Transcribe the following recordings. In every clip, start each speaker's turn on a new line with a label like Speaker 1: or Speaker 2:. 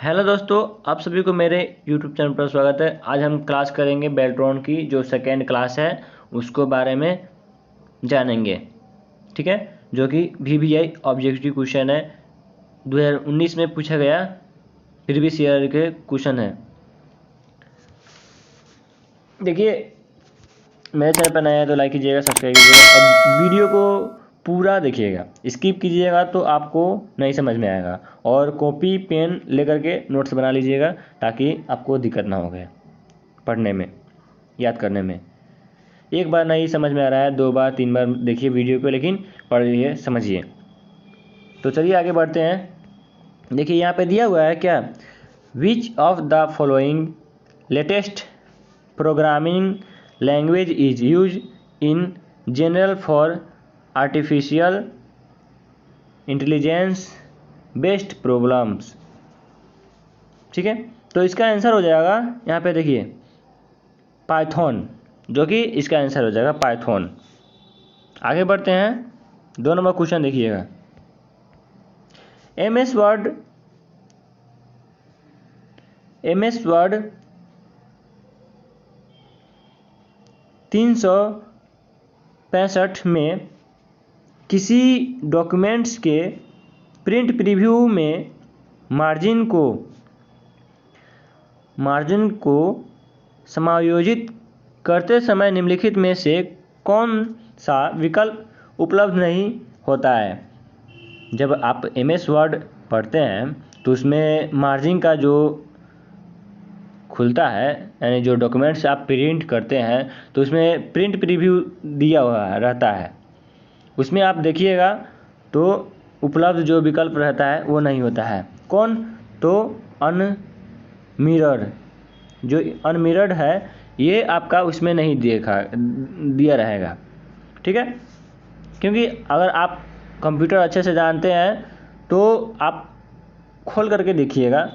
Speaker 1: Hello दोस्तों, आप सभी को मेरे यूट्यूब चैनल पर स्वागत है। आज हम क्लास करेंगे बेल्ट्रॉन की जो सेकेंड क्लास है उसको बारे में जानेंगे। ठीक है, जो कि VBI ऑब्जेक्टिव क्वेश्चन है, 2019 में पूछा गया प्रीवियस ईयर के क्वेश्चन है। देखिए, मेरे चैनल पर नया है तो लाइक कीजिएगा, सब्सक्राइब कीजिएगा और वीडियो को पूरा देखिएगा। स्किप कीजिएगा तो आपको नहीं समझ में आएगा, और कॉपी पेन लेकर के नोट्स बना लीजिएगा ताकि आपको दिक्कत ना हो पढ़ने में, याद करने में। एक बार नहीं समझ में आ रहा है, 2 बार 3 बार देखिए वीडियो को, लेकिन पढ़िए, समझिए। तो चलिए आगे बढ़ते हैं। देखिए यहाँ पे दिया हुआ है क्या, विच of the following latest programming language is use in general for artificial intelligence based problems. ठीक है, तो इसका आंसर हो जाएगा यहाँ पे देखिए पाइथन, जो कि इसका आंसर हो जाएगा पाइथन। आगे बढ़ते हैं, 2 नंबर क्वेश्चन देखिएगा। MS वर्ड 365 में किसी डॉक्यूमेंट्स के प्रिंट प्रीव्यू में मार्जिन को समायोजित करते समय निम्नलिखित में से कौन सा विकल्प उपलब्ध नहीं होता है। जब आप MS वर्ड पढ़ते हैं तो उसमें मार्जिन का जो खुलता है, यानी जो डॉक्यूमेंट्स आप प्रिंट करते हैं तो उसमें प्रिंट प्रीव्यू दिया हुआ रहता है, उसमें आप देखिएगा तो उपलब्ध जो विकल्प रहता है वो नहीं होता है। कौन? तो अनमिरर्ड, जो अनमिरर्ड है ये आपका उसमें नहीं दिया रहेगा। ठीक है, क्योंकि अगर आप कंप्यूटर अच्छे से जानते हैं तो आप खोल करके देखिएगा,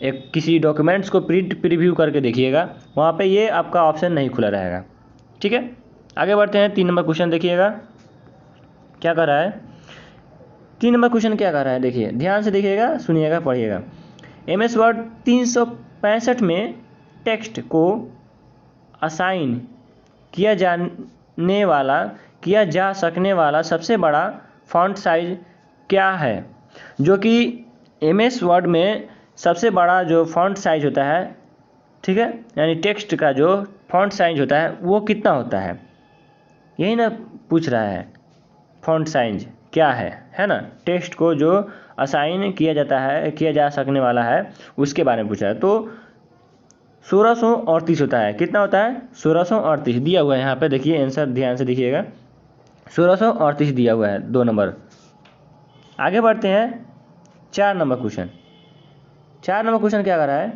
Speaker 1: एक किसी डॉक्यूमेंट्स को प्रिंट प्रीव्यू करके देखिएगा, वहाँ पे ये आपका ऑप्शन नहीं खुला रहेगा। ठीक है, आगे बढ़ते हैं। 3 नंबर क्वेश्चन देखिएगा क्या कर रहा है। 3 नंबर क्वेश्चन क्या कर रहा है, देखिए ध्यान से देखिएगा, सुनिएगा, पढ़िएगा। MS वर्ड 365 में टेक्स्ट को असाइन किया जा सकने वाला सबसे बड़ा फॉन्ट साइज क्या है। जो कि MS वर्ड में सबसे बड़ा जो फॉन्ट साइज होता है, ठीक है, यानी टेक्स्ट का जो फॉन्ट साइज होता है वो कितना होता है, यही ना पूछ रहा है। फॉन्ट साइज क्या है ना। टेक्स्ट को जो असाइन किया जा सकने वाला है उसके बारे में पूछा है। तो 1638 होता है। कितना होता है? 1638 दिया हुआ है यहाँ पे, देखिए आंसर ध्यान से देखिएगा, 1638 दिया हुआ है, 2 नंबर। आगे बढ़ते हैं, 4 नंबर क्वेश्चन। 4 नंबर क्वेश्चन क्या कर रहा है,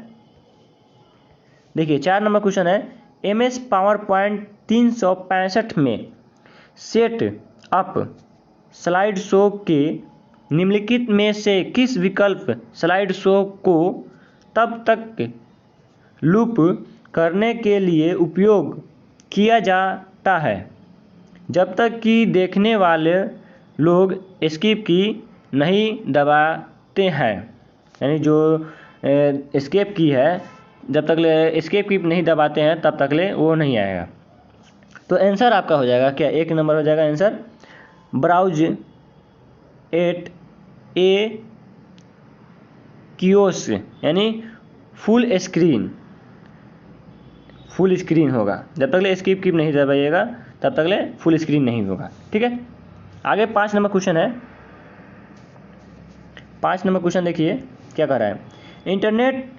Speaker 1: देखिए 4 नंबर क्वेश्चन है, MS पावर पॉइंट 365 में सेट अप स्लाइड शो के निम्नलिखित में से किस विकल्प स्लाइड शो को तब तक लूप करने के लिए उपयोग किया जाता है जब तक कि देखने वाले लोग एस्केप की नहीं दबाते हैं। यानी जो एस्केप की है, जब तक एस्केप की नहीं दबाते हैं तब तक ले वो नहीं आएगा। तो आंसर आपका हो जाएगा क्या, 1 नंबर हो जाएगा आंसर, ब्राउज एट ए कियोस्क, यानी फुल स्क्रीन होगा। जब तक ले एस्केप की नहीं दबाइएगा तब तक ले फुल स्क्रीन नहीं होगा। ठीक है, आगे 5 नंबर क्वेश्चन है। 5 नंबर क्वेश्चन देखिए क्या कर रहा है, इंटरनेट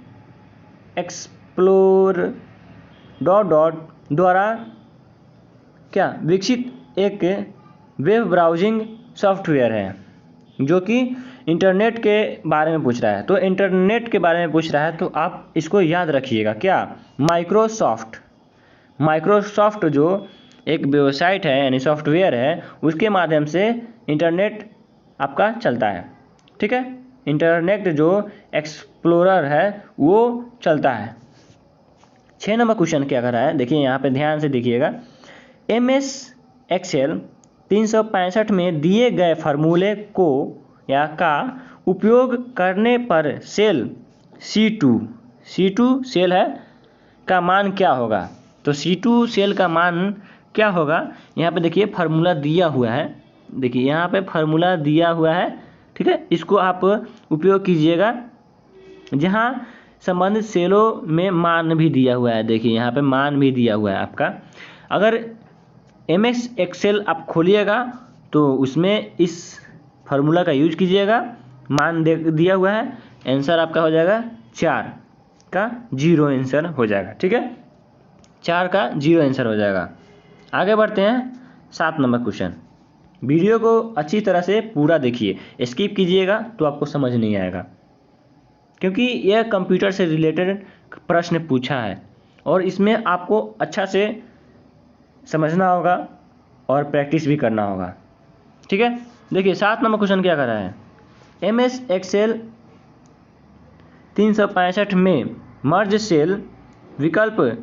Speaker 1: एक्सप्लोरर द्वारा क्या विकसित एक वेब ब्राउजिंग सॉफ्टवेयर है जो कि इंटरनेट के बारे में पूछ रहा है। तो इंटरनेट के बारे में पूछ रहा है तो आप इसको याद रखिएगा क्या, माइक्रोसॉफ्ट जो एक वेबसाइट है यानी सॉफ्टवेयर है, उसके माध्यम से इंटरनेट आपका चलता है। ठीक है, इंटरनेट जो एक्सप्लोरर है वो चलता है। 6 नंबर क्वेश्चन क्या कर रहा है, देखिए यहाँ पे ध्यान से देखिएगा, MS एक्सेल 365 में दिए गए फार्मूले को या का उपयोग करने पर सेल C2 सेल है का मान क्या होगा। तो C2 सेल का मान क्या होगा, यहाँ पे देखिए फार्मूला दिया हुआ है, देखिए यहाँ पे फार्मूला दिया हुआ है, ठीक है। इसको आप उपयोग कीजिएगा। जहाँ संबंधित सेलों में मान भी दिया हुआ है, देखिए यहाँ पे मान भी दिया हुआ है आपका। अगर MS एक्सेल आप खोलिएगा तो उसमें इस फार्मूला का यूज कीजिएगा, मान दिया हुआ है, आंसर आपका हो जाएगा 4 का 0 आंसर हो जाएगा, ठीक है। 4 का 0 आंसर हो जाएगा। आगे बढ़ते हैं 7 नंबर क्वेश्चन। वीडियो को अच्छी तरह से पूरा देखिए, स्किप कीजिएगा तो आपको समझ नहीं आएगा, क्योंकि यह कंप्यूटर से रिलेटेड प्रश्न पूछा है और इसमें आपको अच्छा से समझना होगा और प्रैक्टिस भी करना होगा, ठीक है। देखिए 7 नंबर क्वेश्चन क्या कर रहा है, MS एक्सेल 365 में मर्ज सेल विकल्प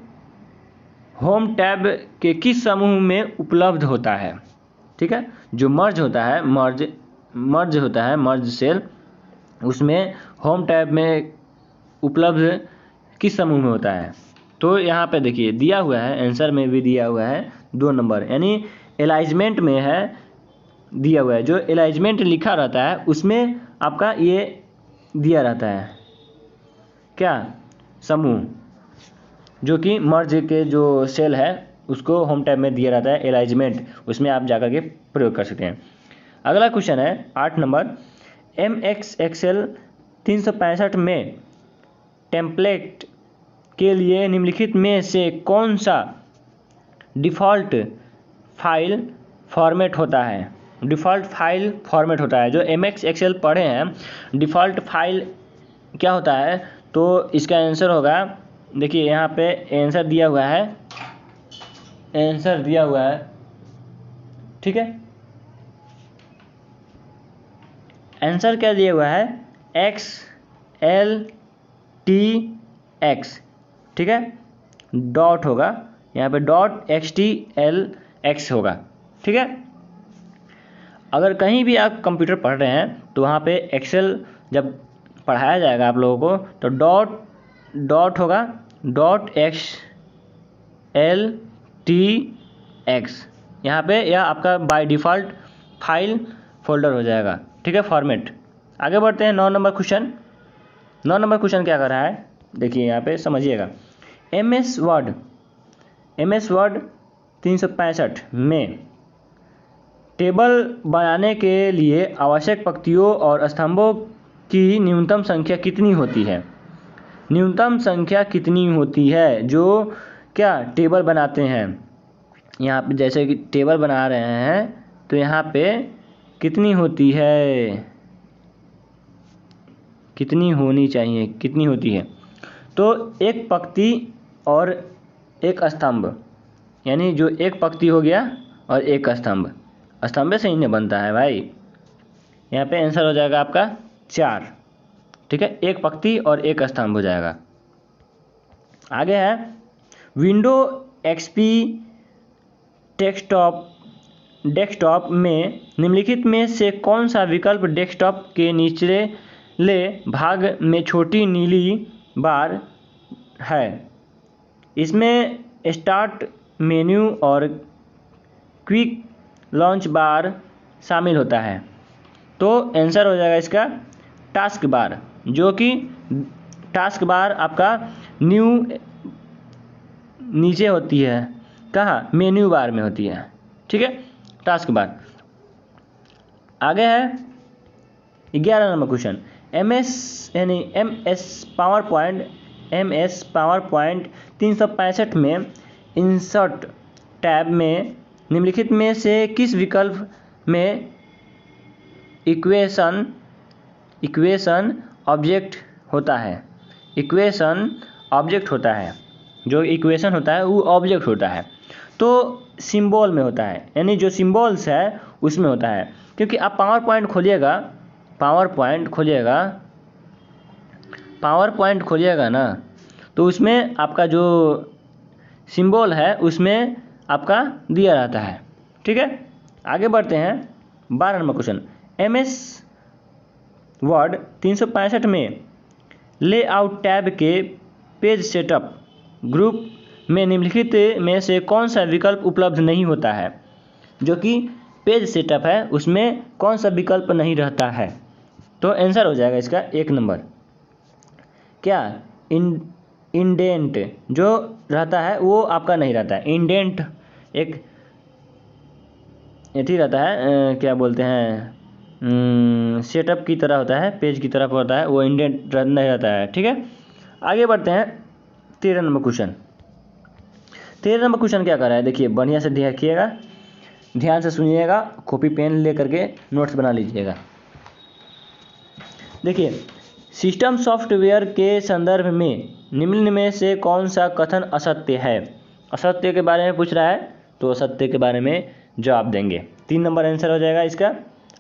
Speaker 1: होम टैब के किस समूह में उपलब्ध होता है, ठीक है। जो मर्ज होता है, मर्ज सेल, उसमें होम टैब में उपलब्ध किस समूह में होता है। तो यहाँ पे देखिए दिया हुआ है, आंसर में भी दिया हुआ है 2 नंबर, यानी अलाइजमेंट में है दिया हुआ है। जो अलाइजमेंट लिखा रहता है उसमें आपका ये दिया रहता है क्या, समूह, जो कि मर्ज के जो सेल है उसको होम टैब में दिया रहता है अलाइजमेंट, उसमें आप जाकर के प्रयोग कर सकते हैं। अगला क्वेश्चन है 8 नंबर, MS एक्सेल 365 में टेम्पलेट के लिए निम्नलिखित में से कौन सा डिफ़ॉल्ट फाइल फॉर्मेट होता है। डिफ़ॉल्ट फाइल फॉर्मेट होता है, जो MS एक्सेल पढ़े हैं डिफ़ॉल्ट फाइल क्या होता है, तो इसका आंसर होगा, देखिए यहाँ पे आंसर दिया हुआ है, ठीक है। आंसर क्या दिया हुआ है, XLTX, ठीक है, डॉट होगा यहाँ पे, .XTLX होगा, ठीक है। अगर कहीं भी आप कंप्यूटर पढ़ रहे हैं तो वहाँ पे एक्सेल जब पढ़ाया जाएगा आप लोगों को तो डॉट होगा, .XLTX यहाँ पे, यह आपका बाय डिफ़ॉल्ट फाइल फोल्डर हो जाएगा, ठीक है, फॉर्मेट। आगे बढ़ते हैं 9 नंबर क्वेश्चन। 9 नंबर क्वेश्चन क्या कर रहा है, देखिए यहाँ पे समझिएगा। MS वर्ड 365 में टेबल बनाने के लिए आवश्यक पंक्तियों और स्तंभों की न्यूनतम संख्या कितनी होती है। न्यूनतम संख्या कितनी होती है जो क्या टेबल बनाते हैं, यहाँ पे जैसे कि टेबल बना रहे हैं तो यहाँ पे कितनी होती है, कितनी होनी चाहिए, कितनी होती है। तो एक पंक्ति और एक स्तंभ, यानी जो एक पंक्ति हो गया और एक स्तंभ, स्तंभ से ही नहीं बनता है भाई। यहाँ पे आंसर हो जाएगा आपका 4, ठीक है, एक पंक्ति और एक स्तंभ हो जाएगा। आगे है विंडो XP डेस्कटॉप में निम्नलिखित में से कौन सा विकल्प डेस्कटॉप के निचले भाग में छोटी नीली बार है। इसमें स्टार्ट मेन्यू और क्विक लॉन्च बार शामिल होता है। तो आंसर हो जाएगा इसका टास्क बार, जो कि टास्क बार आपका नीचे होती है, कहाँ, मेन्यू बार में होती है, ठीक है, टास्क बार। आगे है 11 number question. MS power point 365 में इंसर्ट टैब में निम्नलिखित में से किस विकल्प में इक्वेशन ऑब्जेक्ट होता है। इक्वेशन ऑब्जेक्ट होता है, जो इक्वेशन होता है वो ऑब्जेक्ट होता है। तो सिंबल में होता है, यानी जो सिंबल्स है उसमें होता है। क्योंकि आप पावर पॉइंट खोलिएगा ना, तो उसमें आपका जो सिंबल है उसमें आपका दिया रहता है, ठीक है। आगे बढ़ते हैं 12 नंबर क्वेश्चन। MS वर्ड 365 में लेआउट टैब के पेज सेटअप ग्रुप में निम्नलिखित में से कौन सा विकल्प उपलब्ध नहीं होता है? जो कि पेज सेटअप है उसमें कौन सा विकल्प नहीं रहता है? तो आंसर हो जाएगा इसका 1 नंबर क्या, इंडेंट जो रहता है वो आपका नहीं रहता है। इंडेंट एक यही रहता है, क्या बोलते हैं, सेटअप की तरह होता है, पेज की तरह होता है, वो इंडेंट नहीं रहता है। ठीक है, आगे बढ़ते हैं 13 नंबर क्वेश्चन। 13 नंबर क्वेश्चन क्या कर रहा है, देखिए बढ़िया से देखिएगा, ध्यान से सुनिएगा, कॉपी पेन ले करके नोट्स बना लीजिएगा। देखिए, सिस्टम सॉफ्टवेयर के संदर्भ में निम्न में से कौन सा कथन असत्य है? असत्य के बारे में पूछ रहा है तो असत्य के बारे में जवाब देंगे। 3 नंबर आंसर हो जाएगा इसका।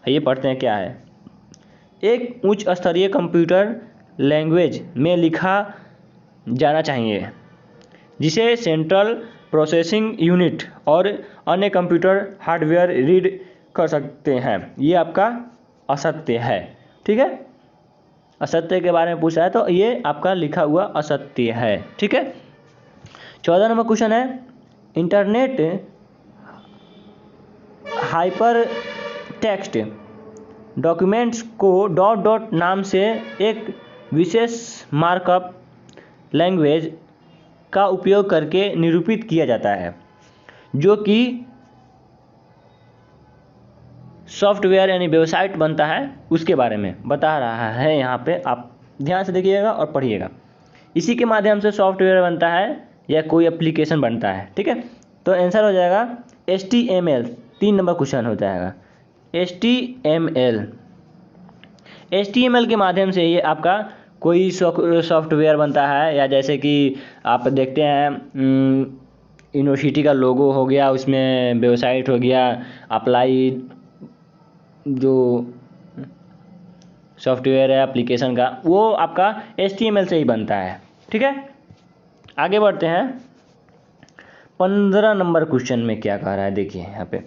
Speaker 1: ये पढ़ते हैं क्या है। एक उच्च स्तरीय कंप्यूटर लैंग्वेज में लिखा जाना चाहिए जिसे सेंट्रल प्रोसेसिंग यूनिट और अन्य कंप्यूटर हार्डवेयर रीड कर सकते हैं। ये आपका असत्य है। ठीक है, असत्य के बारे में पूछा है तो ये आपका लिखा हुआ असत्य है। ठीक है, 14 नंबर क्वेश्चन है, internet hyper text documents co dot dot नाम से एक विशेष मार्कअप लैंग्वेज का उपयोग करके निरूपित किया जाता है जो कि सॉफ्टवेयर यानी वेबसाइट बनता है उसके बारे में बता रहा है। यहाँ पे आप ध्यान से देखिएगा और पढ़िएगा। इसी के माध्यम से सॉफ्टवेयर बनता है या कोई एप्लीकेशन बनता है। ठीक है, तो आंसर हो जाएगा HTML। 3 नंबर क्वेश्चन हो जाएगा HTML के माध्यम से ये आपका कोई सॉफ्टवेयर बनता है, या जैसे कि आप देखते हैं यूनिवर्सिटी का लोगो हो गया, उसमें वेबसाइट हो गया, अप्लाई जो सॉफ्टवेयर है एप्लीकेशन का, वो आपका HTML से ही बनता है। ठीक है, आगे बढ़ते हैं 15 नंबर क्वेश्चन में क्या कह रहा है। देखिए यहाँ पे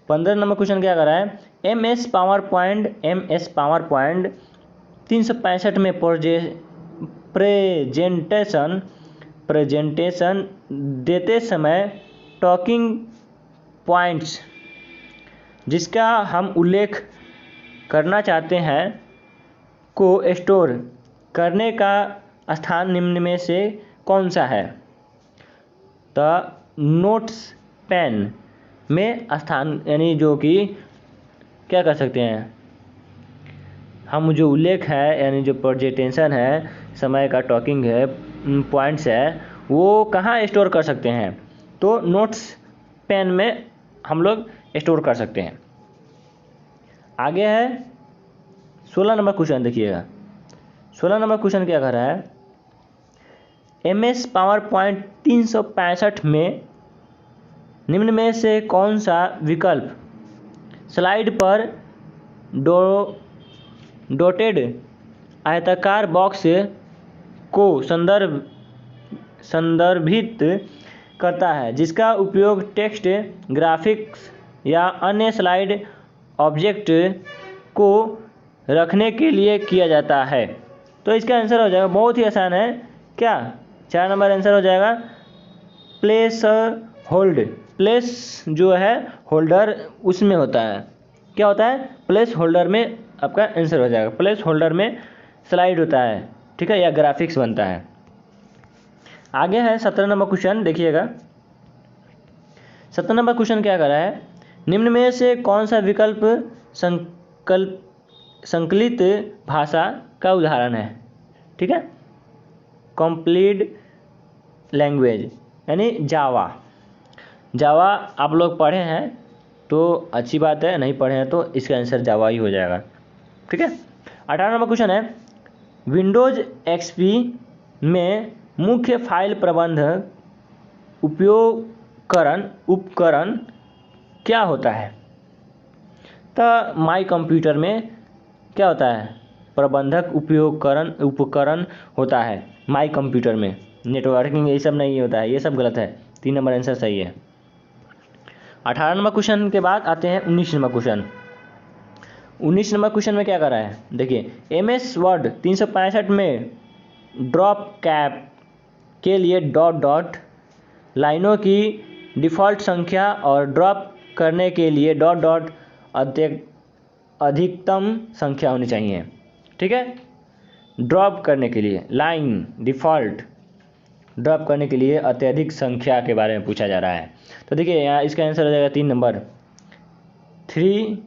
Speaker 1: 15 नंबर क्वेश्चन क्या कर रहा है, MS पावर पॉइंट 365 में प्रेजेंटेशन देते समय टॉकिंग पॉइंट्स जिसका हम उल्लेख करना चाहते हैं को स्टोर करने का स्थान निम्न में से कौन सा है? तो नोट्स पेन में स्थान, यानी जो कि क्या कर सकते हैं हम, जो उल्लेख है यानी जो प्रेजेंटेशन है, समय का टॉकिंग है, पॉइंट्स है, वो कहाँ स्टोर कर सकते हैं? तो नोट्स पेन में हम लोग स्टोर कर सकते हैं। आगे है 16 नंबर क्वेश्चन। देखिएगा 16 नंबर क्वेश्चन क्या कर रहा है, MS पावर पॉइंट 365 में निम्न में से कौन सा विकल्प स्लाइड पर डॉटेड आयताकार बॉक्स को संदर्भित करता है जिसका उपयोग टेक्स्ट, ग्राफिक्स या अन्य स्लाइड ऑब्जेक्ट को रखने के लिए किया जाता है? तो इसका आंसर हो जाएगा, बहुत ही आसान है क्या, 4 नंबर आंसर हो जाएगा प्लेस होल्ड। प्लेस जो है होल्डर उसमें होता है, क्या होता है, प्लेस होल्डर में आपका आंसर हो जाएगा। प्लेस होल्डर में स्लाइड होता है, ठीक है, या ग्राफिक्स बनता है। आगे है 17 नंबर क्वेश्चन। देखिएगा 17 नंबर क्वेश्चन क्या कर रहा है, निम्न में से कौन सा विकल्प संकलित भाषा का उदाहरण है? ठीक है, कंप्लीट लैंग्वेज यानी जावा आप लोग पढ़े हैं तो अच्छी बात है, नहीं पढ़े हैं तो इसका आंसर जावा ही हो जाएगा। ठीक है, 18 नंबर क्वेश्चन है, विंडोज XP में मुख्य फाइल प्रबंधक उपकरण क्या होता है? तो माई कंप्यूटर में क्या होता है, प्रबंधक उपकरण होता है माई कंप्यूटर में। नेटवर्किंग ये सब नहीं होता है, ये सब गलत है। 3 नंबर आंसर सही है। 18 नंबर क्वेश्चन के बाद आते हैं 19 नंबर क्वेश्चन। 19 नंबर क्वेश्चन में क्या कर रहा है, देखिए MS वर्ड 365 में ड्रॉप कैप के लिए डॉट डॉट लाइनों की डिफ़ॉल्ट संख्या और ड्रॉप करने के लिए डॉट डॉट अधिकतम संख्या होनी चाहिए। ठीक है, ड्रॉप करने के लिए लाइन डिफ़ॉल्ट, ड्रॉप करने के लिए अत्यधिक संख्या के बारे में पूछा जा रहा है। तो देखिए यहाँ इसका आंसर हो जाएगा 3 नंबर, 3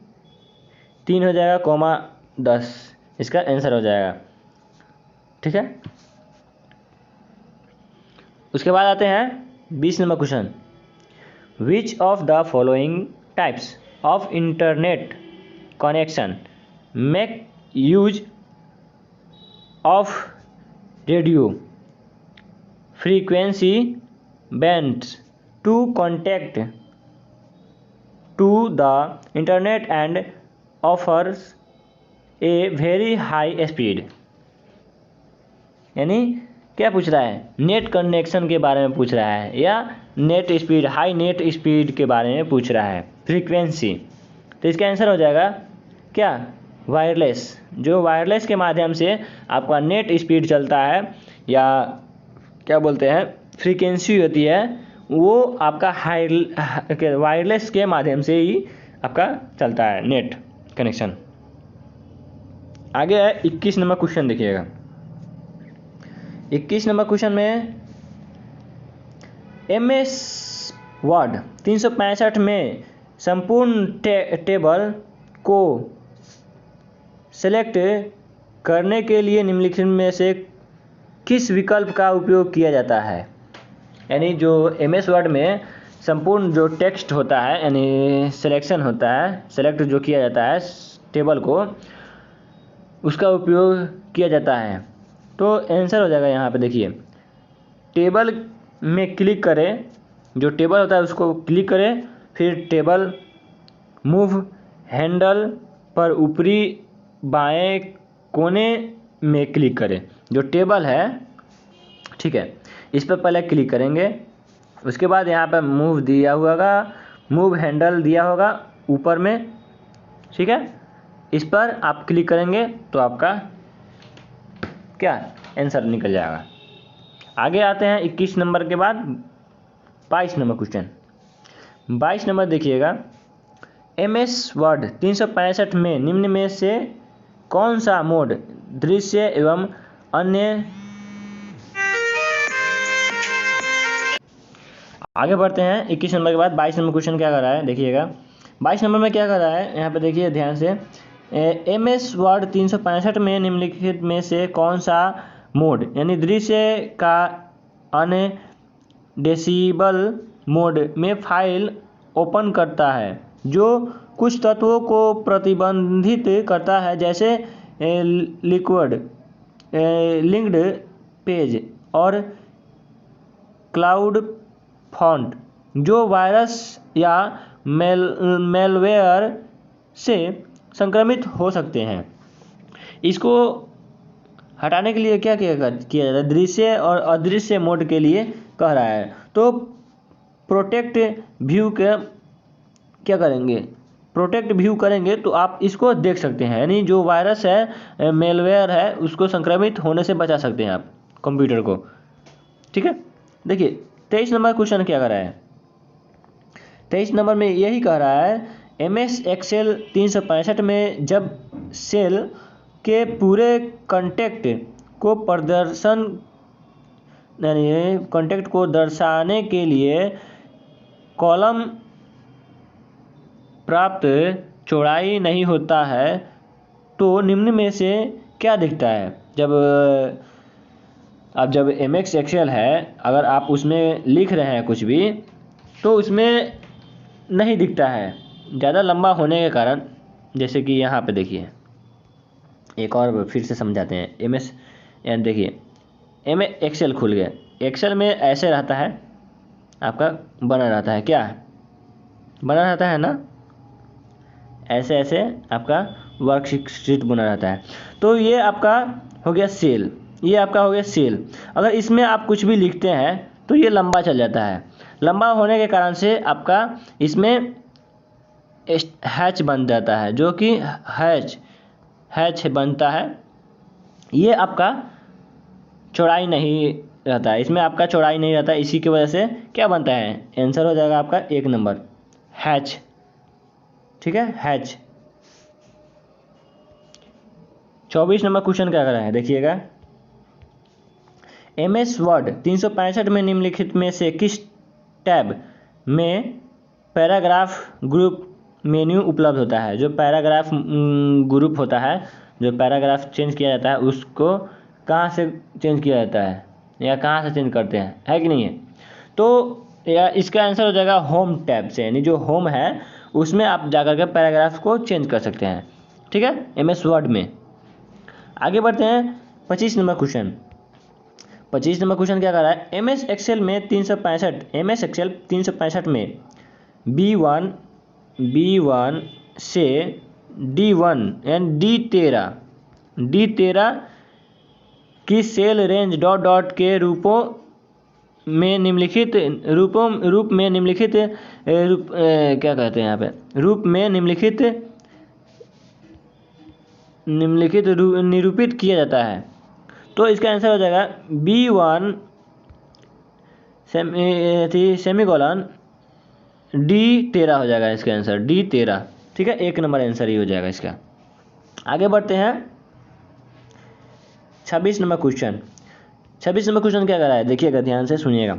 Speaker 1: हो जाएगा कॉमा 10 इसका आंसर हो जाएगा। ठीक है, उसके बाद आते हैं 20 number question. Which of the following types of internet connection make use of radio frequency bands to contact to the internet and offers a very high speed. यानी क्या पूछ रहा है, नेट कनेक्शन के बारे में पूछ रहा है या net speed, high net speed के बारे में पूछ रहा है, फ्रीक्वेंसी। तो इसका आंसर हो जाएगा क्या, वायरलेस। जो वायरलेस के माध्यम से आपका नेट स्पीड चलता है या क्या बोलते हैं फ्रीक्वेंसी होती है, वो आपका हाई वायरलेस के माध्यम से ही आपका चलता है नेट कनेक्शन। आगे है 21 नंबर क्वेश्चन, देखिएगा 21 नंबर क्वेश्चन में MS वर्ड 365 में संपूर्ण टेबल को सेलेक्ट करने के लिए निम्नलिखित में से किस विकल्प का उपयोग किया जाता है। यानी जो MS वर्ड में संपूर्ण जो टेक्स्ट होता है यानी सिलेक्शन होता है, सेलेक्ट जो किया जाता है टेबल को, उसका उपयोग किया जाता है। तो आंसर हो जाएगा यहाँ पे देखिए, टेबल में क्लिक करें, जो टेबल होता है उसको क्लिक करें, फिर टेबल मूव हैंडल पर ऊपरी बाएं कोने में क्लिक करें। जो टेबल है, ठीक है, इस पर पहले क्लिक करेंगे, उसके बाद यहाँ पर मूव दिया होगा, मूव हैंडल दिया होगा ऊपर में, ठीक है, इस पर आप क्लिक करेंगे तो आपका क्या आंसर निकल जाएगा। आगे आते हैं 21 नंबर के बाद 22 नंबर क्वेश्चन। 22 नंबर देखिएगा, MS वर्ड 365 में निम्न में से कौन सा मोड दृश्य एवं अन्य। आगे बढ़ते हैं 21 नंबर के बाद 22 नंबर क्वेश्चन क्या कर रहा है देखिएगा। 22 नंबर में क्या कर रहा है यहाँ पे देखिए ध्यान से, MS वर्ड 365 में निम्नलिखित में से कौन सा मोड यानी दृश्य का अनडेसिबल मोड में फाइल ओपन करता है जो कुछ तत्वों को प्रतिबंधित करता है, जैसे लिक्विड लिंक्ड पेज और क्लाउड फॉन्ट, जो वायरस या मेलवेयर से संक्रमित हो सकते हैं। इसको हटाने के लिए क्या किया जाता है, दृश्य और अदृश्य मोड के लिए कह रहा है। तो प्रोटेक्ट व्यू के क्या करेंगे, प्रोटेक्ट व्यू करेंगे तो आप इसको देख सकते हैं, यानी जो वायरस है मेलवेयर है उसको संक्रमित होने से बचा सकते हैं आप कंप्यूटर को। ठीक है, देखिए 23 नंबर क्वेश्चन क्या कर रहा है, 23 नंबर में यही कह रहा है MS एक्सेल 365 में जब सेल के पूरे कंटेक्ट को प्रदर्शन यानी कंटेक्ट को दर्शाने के लिए कॉलम प्राप्त चौड़ाई नहीं होता है तो निम्न में से क्या दिखता है। जब MS एक्सेल है, अगर आप उसमें लिख रहे हैं कुछ भी तो उसमें नहीं दिखता है ज़्यादा लंबा होने के कारण। जैसे कि यहाँ पे देखिए, एक और फिर से समझाते हैं। MS यानी देखिए MS एक्सेल खुल गया, एक्सेल में ऐसे रहता है आपका, बना रहता है, क्या बना रहता है ना, ऐसे ऐसे आपका वर्कशीट बना रहता है। तो ये आपका हो गया सेल, ये आपका हो गया सेल। अगर इसमें आप कुछ भी लिखते हैं तो ये लंबा चल जाता है, लंबा होने के कारण से आपका इसमें हैच बन जाता है, जो कि हैच बनता है। ये आपका चौड़ाई नहीं रहता है, इसमें आपका चौड़ाई नहीं रहता है, इसी की वजह से क्या बनता है, आंसर हो जाएगा आपका 1 नंबर हैच। ठीक है, हैच। 24 नंबर क्वेश्चन क्या कर रहा है देखिएगा, MS वर्ड 365 में निम्नलिखित में से किस टैब में पैराग्राफ ग्रुप मेन्यू उपलब्ध होता है। जो पैराग्राफ ग्रुप होता है, जो पैराग्राफ चेंज किया जाता है, उसको कहाँ से चेंज किया जाता है या कहाँ से चेंज करते हैं, है कि नहीं है। तो या इसका आंसर हो जाएगा होम टैब से, यानी जो होम है उसमें आप जाकर के पैराग्राफ को चेंज कर सकते हैं। ठीक है, MS वर्ड में। आगे बढ़ते हैं 25 नंबर क्वेश्चन। 25 नंबर क्वेश्चन क्या कर रहा है, MS एक्सेल में 365 MS एक्सेल 365 में B1 से D1 यानी D13 की सेल रेंज डॉट डॉट के रूपों में निम्नलिखित क्या कहते हैं यहाँ पे, रूप में निरूपित किया जाता है। तो इसका आंसर हो जाएगा B1 सेमीकोलन D13 हो जाएगा इसका आंसर, D13। ठीक है, 1 नंबर आंसर ही हो जाएगा इसका। आगे बढ़ते हैं 26 नंबर क्वेश्चन। 26 नंबर क्वेश्चन क्या कर रहा है देखिएगा, ध्यान से सुनिएगा।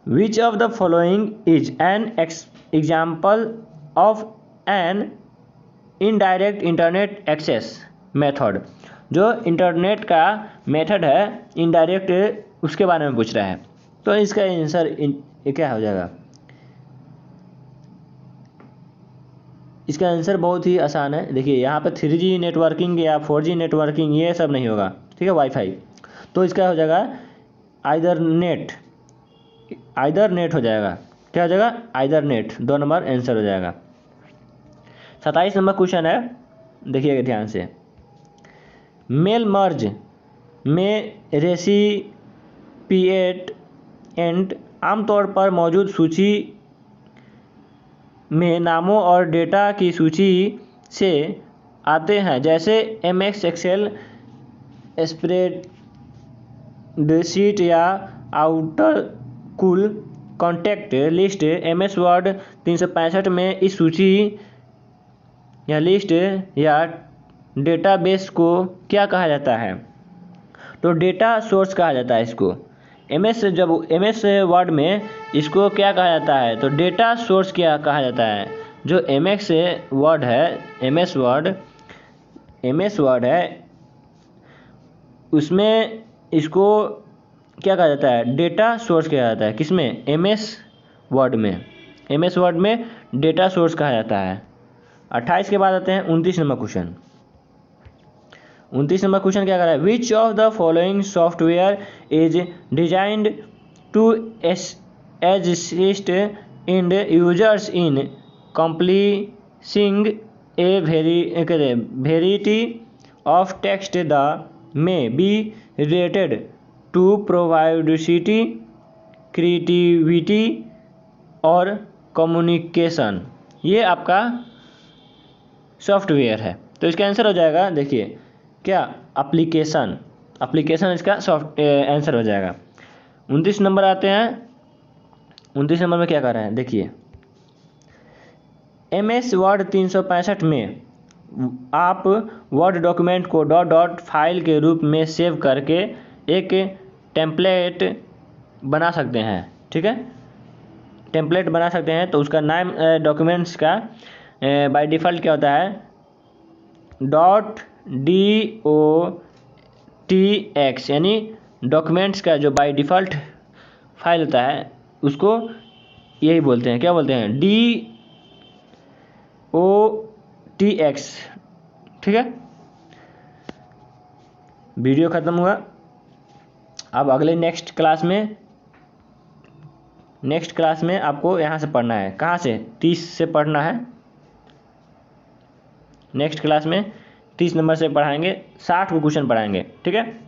Speaker 1: Which of the following is an example of an indirect internet access method. जो इंटरनेट का मेथड है इनडायरेक्ट, उसके बारे में पूछ रहा है। तो इसका आंसर क्या हो जाएगा, इसका आंसर बहुत ही आसान है। देखिए यहाँ पे 3G नेटवर्किंग या 4G नेटवर्किंग ये सब नहीं होगा, ठीक है, वाईफाई। तो इसका हो जाएगा आइदर नेट हो जाएगा। क्या हो जाएगा, आइदर नेट, 2 नंबर आंसर हो जाएगा। 27 नंबर क्वेश्चन है, देखिएगा ध्यान से। मेल मर्ज में रेसिपिएंट आमतौर पर मौजूद सूची में नामों और डेटा की सूची से आते हैं, जैसे MS एक्सेल स्प्रेडशीट या outlook contact list. MS word 365 में इस सूची या लिस्ट या डेटाबेस को क्या कहा जाता है, तो डेटा सोर्स कहा जाता है इसको। MS वर्ड में इसको क्या कहा जाता है, तो डेटा सोर्स क्या कहा जाता है। जो MS वर्ड है उसमें इसको क्या कहा जाता है, डेटा सोर्स कहा जाता है। किसमें, MS वर्ड में डेटा सोर्स कहा जाता है। 28 के बाद आते हैं 29 नंबर क्वेश्चन। 29 नंबर क्वेश्चन क्या कर रहा है, which of the following software is designed to assist in users in compiling a variety of text the may be related to productivity, creativity और कम्युनिकेशन। ये आपका सॉफ्टवेयर है। तो इसका आंसर हो जाएगा, देखिए क्या, एप्लीकेशन इसका आंसर हो जाएगा। 29 नंबर आते हैं। 29 नंबर में क्या कर रहे हैं देखिए, MS वर्ड 365 में आप word document co dot dot file के रूप में सेव करके एक टेम्पलेट बना सकते हैं। ठीक है, टेम्पलेट बना सकते हैं। तो उसका नाम डॉक्यूमेंट्स का बाय डिफ़ॉल्ट क्या होता है, .dotx, यानी डॉक्यूमेंट्स का जो बाय डिफ़ॉल्ट फाइल होता है उसको यही बोलते हैं, क्या बोलते हैं, DOTX। ठीक है, वीडियो ख़त्म हुआ। अब अगले नेक्स्ट क्लास में आपको यहाँ से पढ़ना है। कहाँ से, 30 से पढ़ना है। नेक्स्ट क्लास में 30 नंबर से पढ़ाएंगे, 60 को क्वेश्चन पढ़ाएंगे। ठीक है,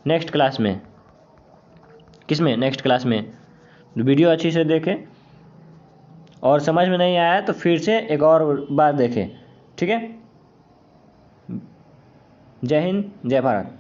Speaker 1: नेक्स्ट क्लास में। किसमें, नेक्स्ट क्लास में। वीडियो अच्छी से देखें, और समझ में नहीं आया तो फिर से एक और बार देखें। ठीक है, जय हिंद, जय भारत।